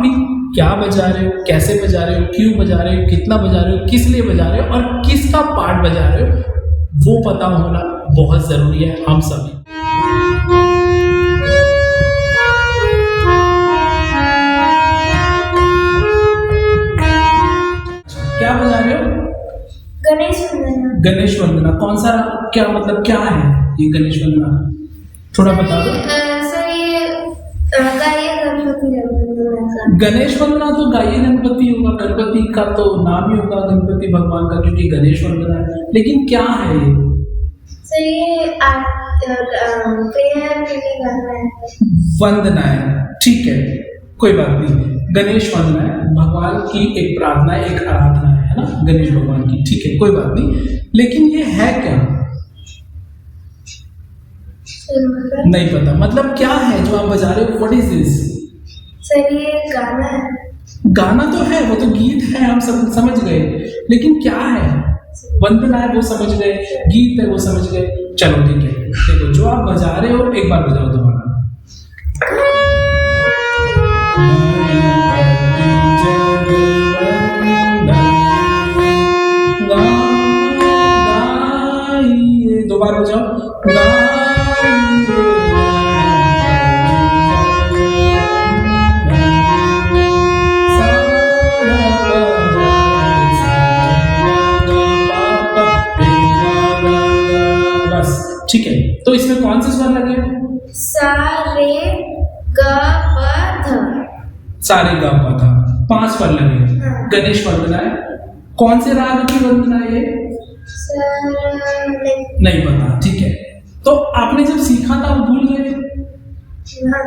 भी क्या बजा रहे हो, कैसे बजा रहे हो, क्यों बजा रहे हो, कितना बजा रहे हो, किस लिए बजा रहे हो और किसका पार्ट बजा रहे हो, वो पता होना बहुत जरूरी है हम सभी। क्या बजा रहे हो? गणेश वंदना। गणेश वंदना। कौन सा, क्या मतलब क्या है ये गणेश वंदना, थोड़ा बता दो। सर ये गाइए गणपति वंदना। गणेश वंदना तो गाइए गणपति होगा, गणपति का तो नाम ही होगा गणपति भगवान का, क्योंकि गणेश वंदना है। लेकिन क्या है ये? सर ये प्रेयर के लिए गाना है। वंदना है, ठीक है, कोई बात नहीं। गणेश वंदना है, भगवान की एक प्रार्थना, एक आराधना है ना गणेश भगवान की, ठीक है, कोई बात नहीं। लेकिन ये है क्या? नहीं पता। मतलब क्या है जो आप बजा रहे हो? What is this? सर ये गाना है। गाना तो है, वो तो गीत है, हम सब समझ गए, लेकिन क्या है? वंदना है वो समझ गए, गीत है वो समझ गए, चलो ठीक है। देखो जो आप बजा रहे हो एक बार बजाओ दोबारा। दो बार बजाओ। ठीक है, तो इसमें कौन से स्वर लगे? सा रे ग प ध। सारे गा पा था, 5 स्वर लगे। हाँ। गणेश वंदना है। कौन से राग की वंदना है ये? सर नहीं पता, ठीक है। तो आपने जब सीखा था वो भूल गए? हाँ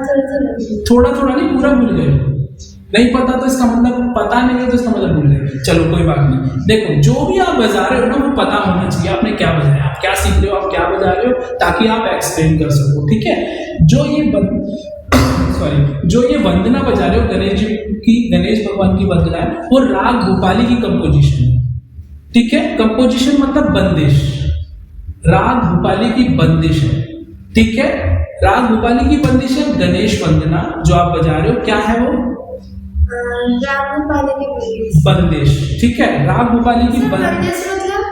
थोड़ा थोड़ा नहीं, पूरा भूल गए। नहीं पता तो इसका मतलब, पता नहीं है तो इसका मतलब भूल गए। चलो कोई बात नहीं। देखो जो भी आप बजा रहे हो ना वो पता होना चाहिए आपने क्या बजाया, आप क्या सीख रहे हो, आप क्या बजा रहे हो, ताकि आप एक्सप्लेन कर सको, ठीक है। जो ये वंदना बजा रहे हो गणेश जी की, गणेश भगवान की वंदना है, वो राग भूपाली की कंपोजिशन है, ठीक है। कंपोजिशन मतलब बंदिश, राग भूपाली की बंदिश है, ठीक है। राग भूपाली की बंदिश है गणेश वंदना जो आप बजा रहे हो, क्या है वो? राग भूपाली की बंदिश, ठीक है। राग भूपाली की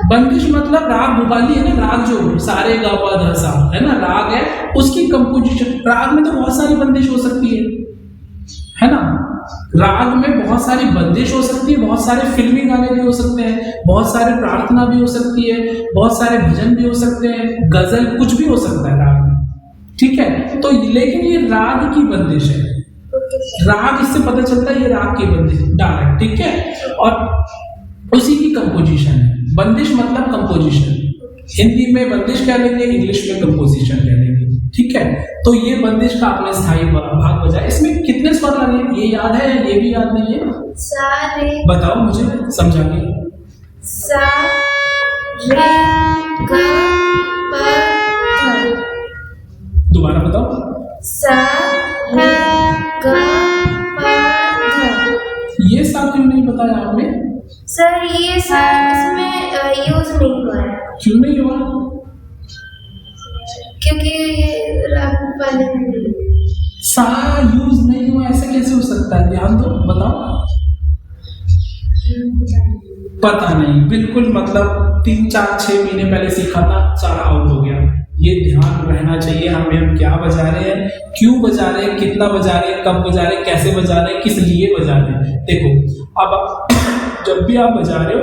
बंदिश मतलब राग भूपाली है ना, राग जो सारे गा पा ध सा है ना, राग है, उसकी कंपोजिशन। राग में तो बहुत सारी बंदिश हो सकती है ना। राग में बहुत सारी बंदिश हो सकती है, बहुत सारे फिल्मी गाने भी हो सकते हैं, बहुत सारे प्रार्थना भी हो सकती है, बहुत सारे भजन भी हो सकते हैं, गजल, कुछ भी हो सकता है राग में, ठीक है। तो लेकिन ये राग की बंदिश है, राग इससे पता चलता है ये राग की बंदिश डायरेक्ट, ठीक है। और उसी की कंपोजिशन है। बंदिश मतलब कंपोजिशन, हिंदी में बंदिश कह लेंगे, इंग्लिश में कंपोजिशन कह लेंगे, ठीक है। तो ये बंदिश का आपने स्थायी भाग बजाया। इसमें कितने स्वर लगे ये याद है या ये भी याद नहीं है? सा रे। बताओ मुझे समझा के। सा रे ग प ध। दोबारा बताओ। सा रे ग प ध। ये सा क्यों नहीं बताया आपने? सर ये सा इसमें यूज नहीं हुआ है। क्यों नहीं हुआ? क्योंकि ये राग भूपाली में सा यूज नहीं हुआ, ऐसे कैसे हो सकता है? ध्यान दो, बताओ। पता नहीं, बिल्कुल मतलब 3, 4, 6 महीने पहले सीखा था, सारा आउट हो गया। ये ध्यान रहना चाहिए हमें, हम क्या बजा रहे हैं, क्यों बजा रहे हैं, कितना बजा रहे हैं, कब बजा रहे हैं, कैसे बजा रहे हैं, किस लिए बजा रहे हैं। देखो अब जब भी आप बजा रहे हो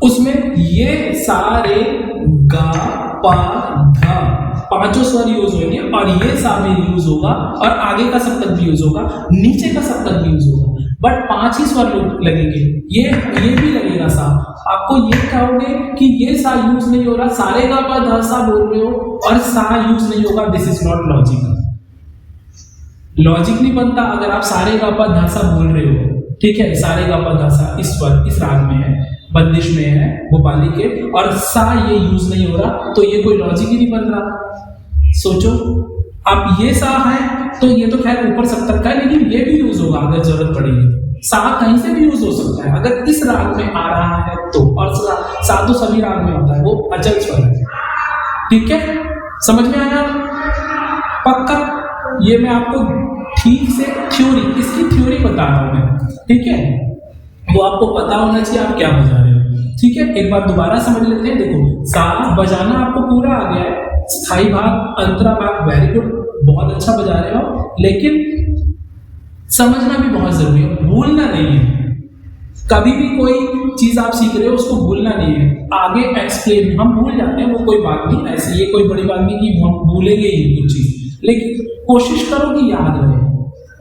उसमें ये सारे गा पा धा 5 स्वर यूज होंगे, और ये सा भी यूज होगा, और आगे का सप्तक भी यूज होगा, नीचे का सप्तक भी यूज होगा, बट 5 ही स्वर लगेंगे। ये भी लगेगा सा। आपको ये कहोगे कि ये सा यूज नहीं हो रहा, सारे गा पा धा सा बोल रहे हो और सा यूज नहीं होगा, this is not logical. Logic नहीं बनता अगर आप सारे गा पा धा सा बोल रहे हो, ठीक है। सारे गा पा धा सा इस स्वर, इस राग में है, बंदिश में है भोपाली के, और सा ये यूज नहीं हो रहा, तो ये कोई लॉजिक ही नहीं बन रहा। सोचो, अब ये सा है तो ये तो खैर ऊपर सप्तक का है, लेकिन ये भी यूज होगा अगर जरूरत पड़ेगी। सा कहीं से भी यूज हो सकता है अगर इस राग में आ रहा है तो, और सा तो सभी राग में होता है, वो अचल स्वर है, ठीक है। समझ में आया? पक्का? ये मैं आपको ठीक से थ्योरी, इसकी थ्योरी बता रहा हूं मैं, ठीक है, वो आपको पता होना चाहिए आप क्या बजा रहे हो, ठीक है। एक बार दोबारा समझ लेते हैं। देखो सा बजाना आपको पूरा आ गया है, स्थाई भाग अंतरा भाग वेरी गुड, बहुत अच्छा बजा रहे हो, लेकिन समझना भी बहुत जरूरी है, भूलना नहीं है। कभी भी कोई चीज आप सीख रहे हो उसको भूलना नहीं है, आगे एक्सप्लेन, हम भूल जाते हैं वो कोई बात नहीं, ऐसे ये कोई बड़ी बात नहीं कि हम भूलेंगे ही कुछ चीज, लेकिन कोशिश करो कि याद रहे,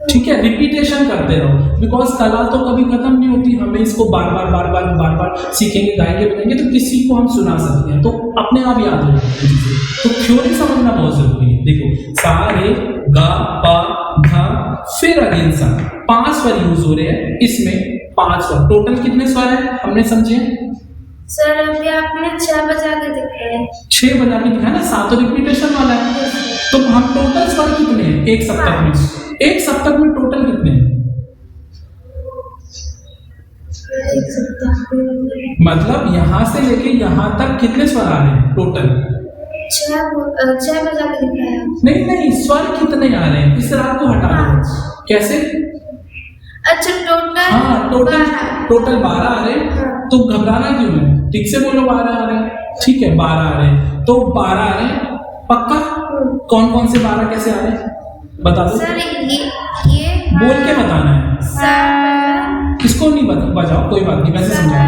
ठीक है। रिपीटेशन करते रहो, बिकॉज कला तो कभी खत्म नहीं होती, हमें इसको बार बार सीखेंगे, गाएंगे, बजाएंगे तो किसी को हम सुना सकते हैं, तो अपने आप याद हो जाती है। तो थ्योरी समझना बहुत जरूरी है। देखो सा रे गा पा धा, फिर अगेन सा, 5 स्वर यूज हो रहे हैं इसमें, 5 स्वर, टोटल कितने स्वर है हमने समझे? सर अभी आपने 6 बजा के दिखाया है। 6 बजा के दिखाया ना, 7 तो रिपीटेशन वाला है, तो हम टोटल स्वर कितने हैं एक सप्तक में? एक सप्तक में टोटल कितने हैं? मतलब यहां से लेके यहां तक कितने स्वर आ रहे हैं टोटल? 6 बजा के दिखाया। नहीं, स्वर कितने आ रहे हैं, इस राग को हटा दो। कैसे? अच्छा टोटल, हाँ टोटल 12 आ रहे हैं, तो घबराना क्यों है, ठीक से बोलो 12 आ रहे हैं, ठीक है 12 आ रहे हैं, तो 12 आ रहे हैं पक्का? कौन कौन से 12 कैसे आ रहे हैं बता दो सर। ये बोल के बताना है, सा पहला, इसको नहीं बजाओ कोई बात नहीं, वैसे समझाओ।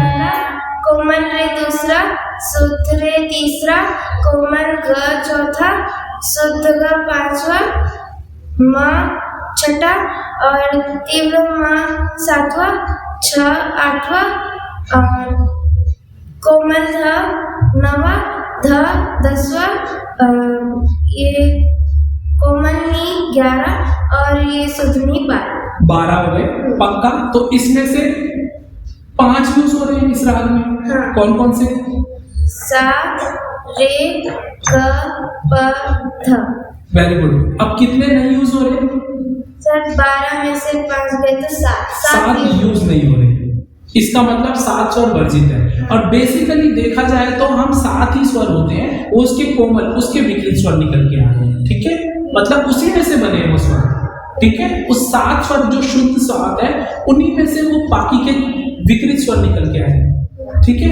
कोमल रे दूसरा, शुद्ध रे तीसरा, कोमल ग चौथा, शुद्ध ग पांचवा, म छठा और तीव्र म सातवां, छ आठवां और कोमल ध नवा, ध 10वां, ये कोमल नी 11 और ये शुद्धनी 12 हो गए पक्का। तो इसमें से 5 यूज हो रहे हैं इस राग में। हाँ। कौन कौन से? सा रे ग प ध। Very good. अब कितने नहीं यूज हो रहे? सर 12 में से 5 गए तो 7 यूज नहीं हो रहे, इसका मतलब 7 स्वर वर्जित है। और बेसिकली देखा जाए तो हम 7 ही स्वर होते हैं, वो उसके कोमल उसके विकृत स्वर निकल के आ रहे हैं, ठीक है, मतलब उसी में से बने वो स्वर, ठीक है। उस 7 स्वर जो शुद्ध स्वाद है उन्हीं में से वो बाकी के विकृत स्वर निकल के आए, ठीक है।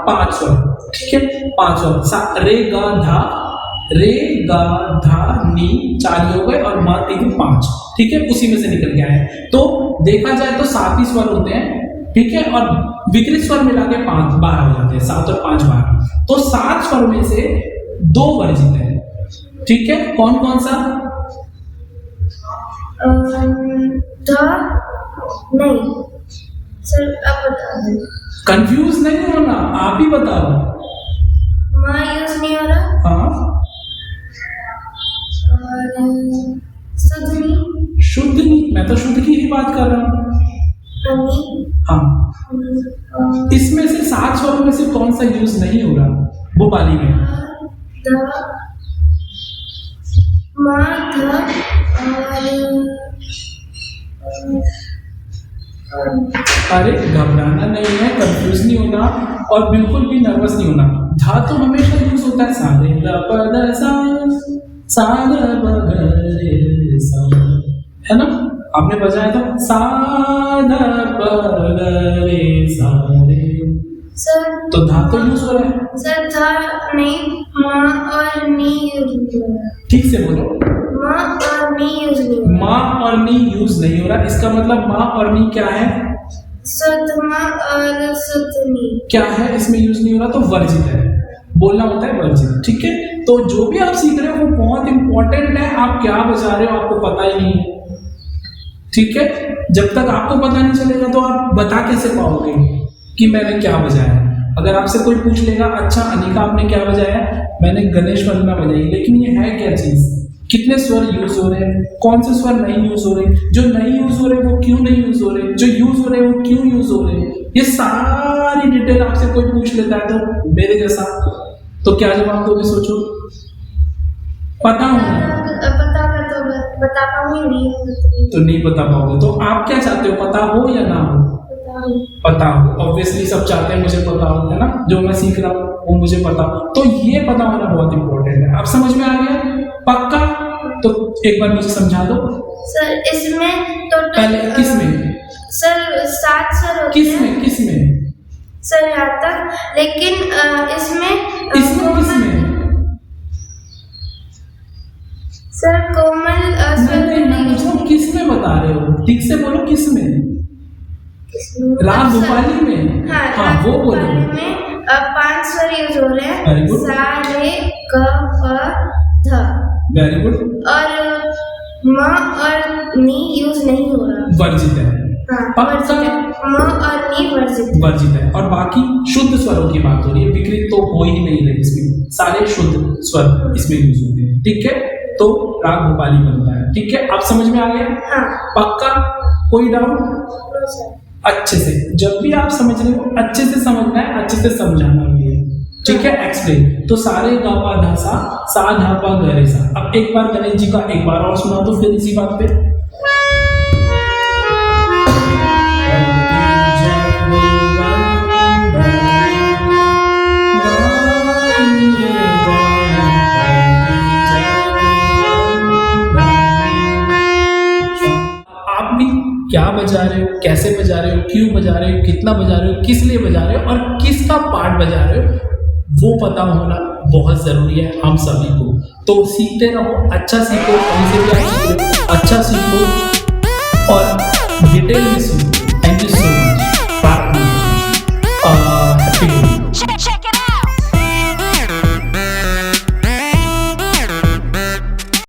5 स्वर, ठीक है, 5 स्वर, रे गा धा नी 4 हो गए और मा 3 5, ठीक है, उसी में से निकल के आए। तो देखा जाए तो 7 ही स्वर होते हैं, ठीक है, और विकृत स्वर मिला के 12 हो जाते हैं, 7 और 5 12। तो 7 स्वर में से 2 वर्जित है, ठीक है। कौन कौन सा? नहीं सर आप बता दो। कंफ्यूज नहीं होना, आप ही बताओ। माँ यूज नहीं हो रहा। हाँ। और शुद्ध नहीं, मैं तो शुद्ध की ही बात कर रहा हूँ। हाँ, इसमें से 7 स्वरों में से कौन सा यूज नहीं हो रहा भोपाली में? अरे घबराना नहीं है, कंफ्यूज नहीं होना और बिल्कुल भी नर्वस नहीं होना। धा तो हमेशा यूज होता है, सारे ग सा है ना, आपने बजाया था सा सर, तो धा तो यूज हो रहा है सर। धा नहीं, माँ और नी यूज नहीं हो रहा। ठीक से बोलो। माँ और नी यूज नहीं हो रहा। माँ और नी यूज नहीं हो रहा, इसका मतलब माँ और नी क्या है? शुद्ध माँ और शुद्ध नी। क्या है इसमें यूज नहीं हो रहा? तो वर्जित है, बोलना होता है वर्जित, ठीक है। तो जो भी आप सीख रहे हो वो बहुत इंपॉर्टेंट है, आप क्या बजा रहे हो आपको पता ही नहीं है, ठीक है। जब तक आपको पता नहीं चलेगा तो आप बता कैसे पाओगे कि मैंने क्या बजाया। अगर आपसे कोई पूछ लेगा, अच्छा अनिका आपने क्या बजाया? मैंने गणेश वंदना बजाई, लेकिन ये है क्या चीज? कितने स्वर यूज हो रहे हैं, कौन से स्वर नहीं यूज हो रहे, जो नहीं यूज हो रहे वो क्यों नहीं यूज हो रहे, जो यूज हो रहे वो क्यों यूज हो रहे, ये सारी डिटेल आपसे कोई पूछ लेता है तो मेरे जैसा, तो क्या जवाब दोगे सोचो? पता होना, पता कर तो बता पाऊंगी, नहीं तो नहीं बता पाओगे। तो आप क्या चाहते हो, पता हो या ना हो? पता हो। ऑब्वियसली सब चाहते हैं मुझे पता हो, है ना, जो मैं सीख रहा हूँ वो मुझे पता हो। तो ये पता होना बहुत इंपॉर्टेंट है। आप समझ में आ गया पक्का? तो एक बार मुझे समझा दो। सर इसमें टोटल पहले किसमें सर 7 सर होते हैं किसमें सर यहाँ तक, लेकिन इसमें किसमें सर कोमल नहीं मैं पूछ रहा हूँ किसमें बता रहे हो, ठीक से बोलो किसमें। राग भोपाली में हाँ वो बोलो। में 5 स्वर यूज हो रहे Very हैं, good. सा रे ग प ध, वेरी गुड। और म और नी यूज नहीं हो रहा। वर्जित है। हाँ, पक्का म और नी वर्जित वर्जित है। और बाकी शुद्ध स्वरों की बात हो रही है, विकृत तो हो ही नहीं रहे इसमें, सारे शुद्ध स्वर इसमें यूज होते हैं, ठीक है। तो राग भोपाली बनता है, ठीक है। आप समझ में आ गया? हाँ। पक्का? कोई डाउट? अच्छे से, जब भी आप समझ रहे हो अच्छे से समझना है, अच्छे से समझाना भी है, ठीक है। एक्सप्लेन। तो सारे गा पा धा सा धा पा ग रे सा। अब एक बार गणेश जी का एक बार और सुना दो फिर इसी बात पे। आप भी क्या बजा रहे हो, कैसे बजा रहे हो, क्यों बजा रहे हो, कितना बजा रहे हो, किस लिए बजा रहे हो और किसका पार्ट बजा रहे हो, वो पता होना बहुत ज़रूरी है हम सभी को। तो सीखते रहो, अच्छा सीखो, कहीं से भी आप सीख रहे हो अच्छा सीखो और डिटेल में सीखो।